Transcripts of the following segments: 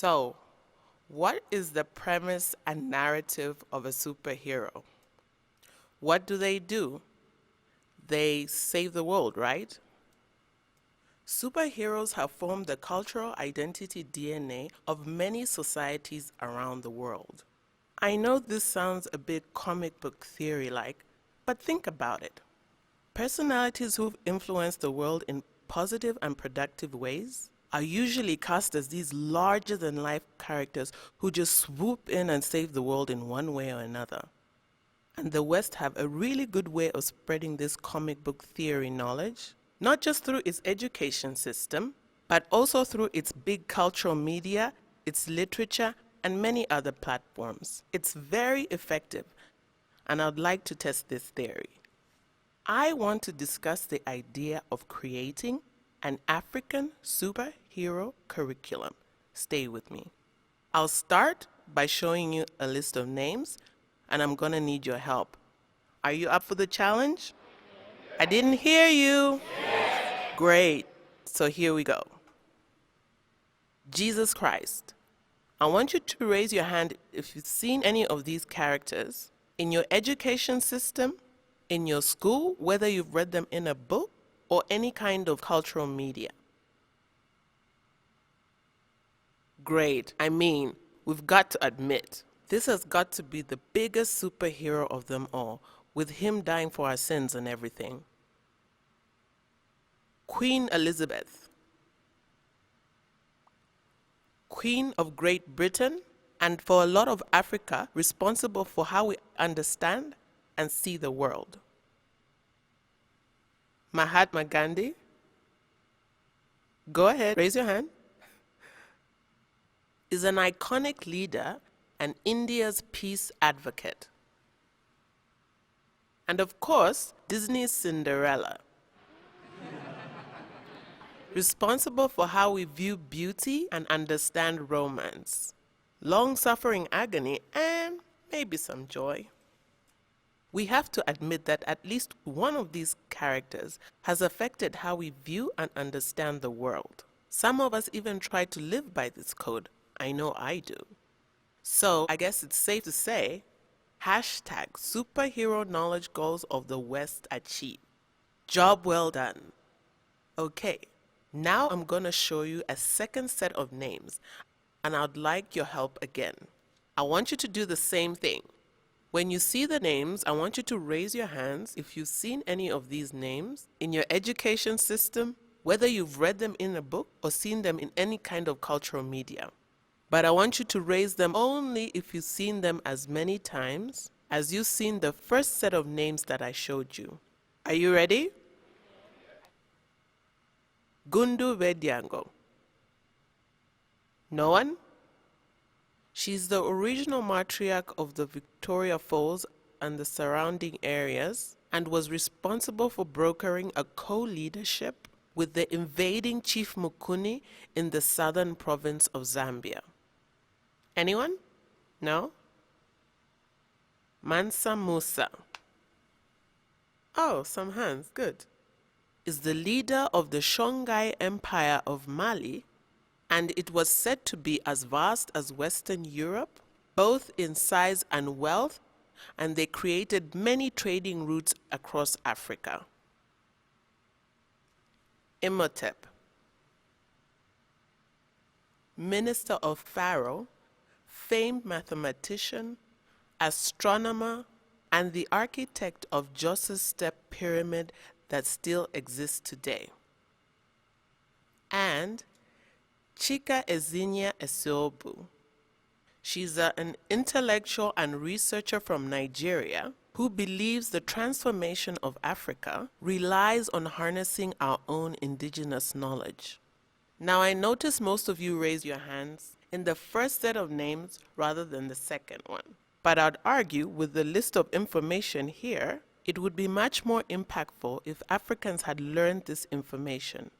So, what is the premise and narrative of a superhero? What do? They save the world, right? Superheroes have formed the cultural identity DNA of many societies around the world. I know this sounds a bit comic book theory-like, but think about it. Personalities who've influenced the world in positive and productive ways are usually cast as these larger-than-life characters who just swoop in and save the world in one way or another. And the West have a really good way of spreading this comic book theory knowledge, not just through its education system, but also through its big cultural media, its literature, and many other platforms. It's very effective, and I'd like to test this theory. I want to discuss the idea of creating an African superhero curriculum. Stay with me. I'll start by showing you a list of names, and I'm going to need your help. Are you up for the challenge? I didn't hear you. Yes. Great. So here we go. Jesus Christ. I want you to raise your hand if you've seen any of these characters in your education system, in your school, whether you've read them in a book or any kind of cultural media. Great. I mean, we've got to admit, this has got to be the biggest superhero of them all, with him dying for our sins and everything. Queen Elizabeth, Queen of Great Britain, and for a lot of Africa, responsible for how we understand and see the world. Mahatma Gandhi. Go ahead, raise your hand. Is an iconic leader and India's peace advocate. And of course, Disney's Cinderella. Responsible for how we view beauty and understand romance, long-suffering agony, and maybe some joy. We have to admit that at least one of these characters has affected how we view and understand the world. Some of us even try to live by this code. I know I do. So I guess it's safe to say, hashtag superhero knowledge goals of the West achieved. Job well done. Okay, now I'm going to show you a second set of names, and I'd like your help again. I want you to do the same thing. When you see the names, I want you to raise your hands if you've seen any of these names in your education system, whether you've read them in a book or seen them in any kind of cultural media. But I want you to raise them only if you've seen them as many times as you've seen the first set of names that I showed you. Are you ready? Gundu Vedyango. No one? She's the original matriarch of the Victoria Falls and the surrounding areas and was responsible for brokering a co-leadership with the invading Chief Mukuni in the southern province of Zambia. Anyone? No? Mansa Musa. Oh, some hands, good. Is the leader of the Songhai Empire of Mali, and it was said to be as vast as Western Europe, both in size and wealth, and they created many trading routes across Africa. Imhotep, Minister of Pharaoh, famed mathematician, astronomer, and the architect of Djoser's Step Pyramid that still exists today. And Chika Ezinye Eseobu. She's an intellectual and researcher from Nigeria who believes the transformation of Africa relies on harnessing our own indigenous knowledge. Now, I notice most of you raise your hands in the first set of names rather than the second one. But I'd argue with the list of information here, it would be much more impactful if Africans had learned this information.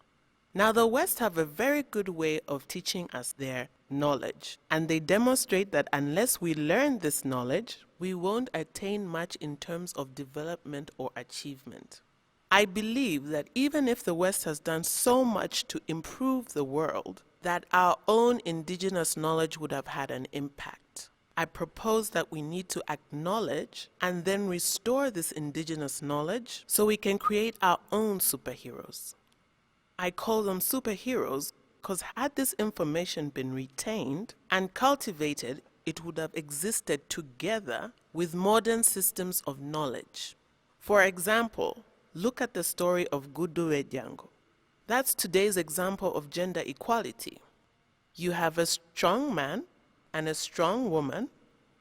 Now, the West have a very good way of teaching us their knowledge, and they demonstrate that unless we learn this knowledge, we won't attain much in terms of development or achievement. I believe that even if the West has done so much to improve the world, that our own indigenous knowledge would have had an impact. I propose that we need to acknowledge and then restore this indigenous knowledge so we can create our own superheroes. I call them superheroes because had this information been retained and cultivated, it would have existed together with modern systems of knowledge. For example, look at the story of Ku-Atenga. That's today's example of gender equality. You have a strong man and a strong woman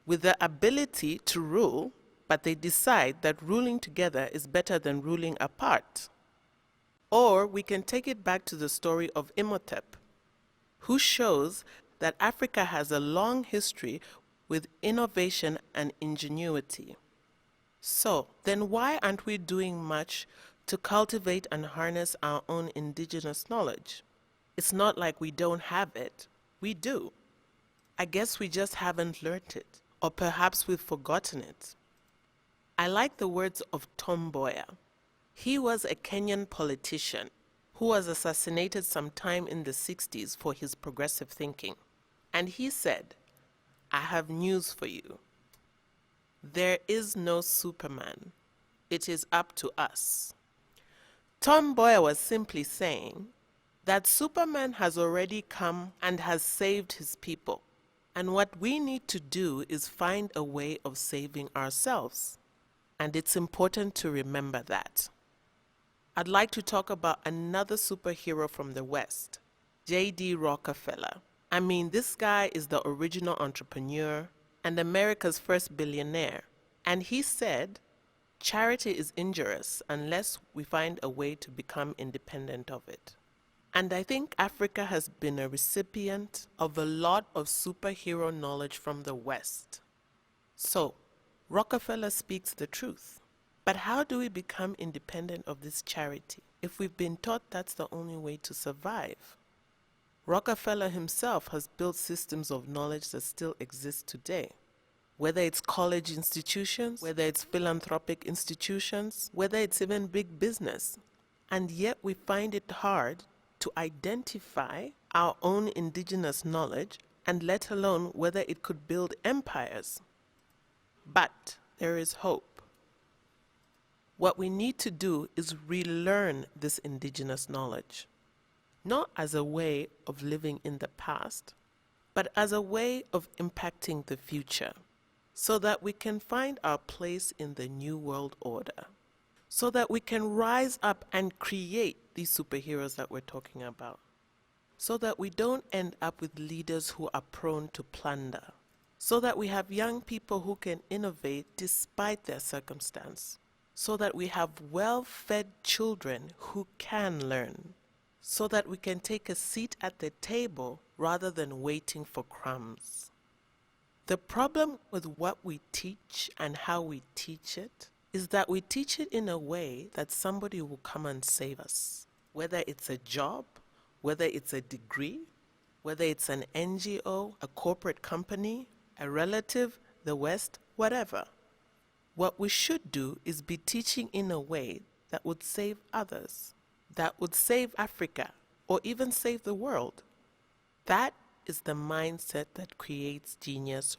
with the ability to rule, but they decide that ruling together is better than ruling apart. Or we can take it back to the story of Imhotep, who shows that Africa has a long history with innovation and ingenuity. So, then why aren't we doing much to cultivate and harness our own indigenous knowledge? It's not like we don't have it. We do. I guess we just haven't learned it, or perhaps we've forgotten it. I like the words of Tom Mboya. He was a Kenyan politician who was assassinated sometime in the 60s for his progressive thinking. And he said, "I have news for you. There is no Superman. It is up to us." Tom Mboya was simply saying that Superman has already come and has saved his people. And what we need to do is find a way of saving ourselves. And it's important to remember that. I'd like to talk about another superhero from the West, J.D. Rockefeller. I mean, this guy is the original entrepreneur and America's first billionaire. And he said, charity is injurious unless we find a way to become independent of it. And I think Africa has been a recipient of a lot of superhero knowledge from the West. So, Rockefeller speaks the truth. But how do we become independent of this charity if we've been taught that's the only way to survive? Rockefeller himself has built systems of knowledge that still exist today. Whether it's college institutions, whether it's philanthropic institutions, whether it's even big business. And yet we find it hard to identify our own indigenous knowledge, and let alone whether it could build empires. But there is hope. What we need to do is relearn this indigenous knowledge, not as a way of living in the past, but as a way of impacting the future, so that we can find our place in the new world order, so that we can rise up and create these superheroes that we're talking about, so that we don't end up with leaders who are prone to plunder, so that we have young people who can innovate despite their circumstance, so that we have well-fed children who can learn, so that we can take a seat at the table rather than waiting for crumbs. The problem with what we teach and how we teach it is that we teach it in a way that somebody will come and save us. Whether it's a job, whether it's a degree, whether it's an NGO, a corporate company, a relative, the West, whatever. What we should do is be teaching in a way that would save others, that would save Africa, or even save the world. That is the mindset that creates genius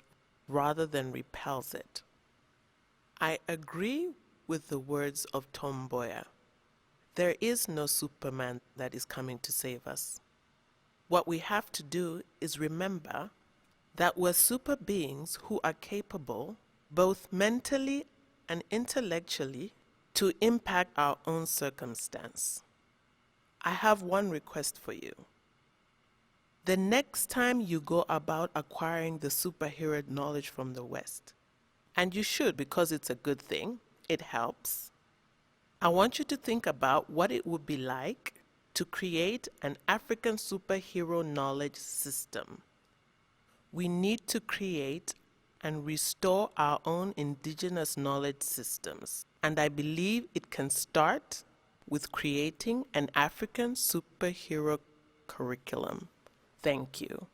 rather than repels it. I agree with the words of Tom Mboya. There is no Superman that is coming to save us. What we have to do is remember that we're super beings who are capable, both mentally and intellectually, to impact our own circumstance. I have one request for you. The next time you go about acquiring the superhero knowledge from the West, and you should because it's a good thing, it helps, I want you to think about what it would be like to create an African superhero knowledge system. We need to create and restore our own indigenous knowledge systems. And I believe it can start with creating an African superhero curriculum. Thank you.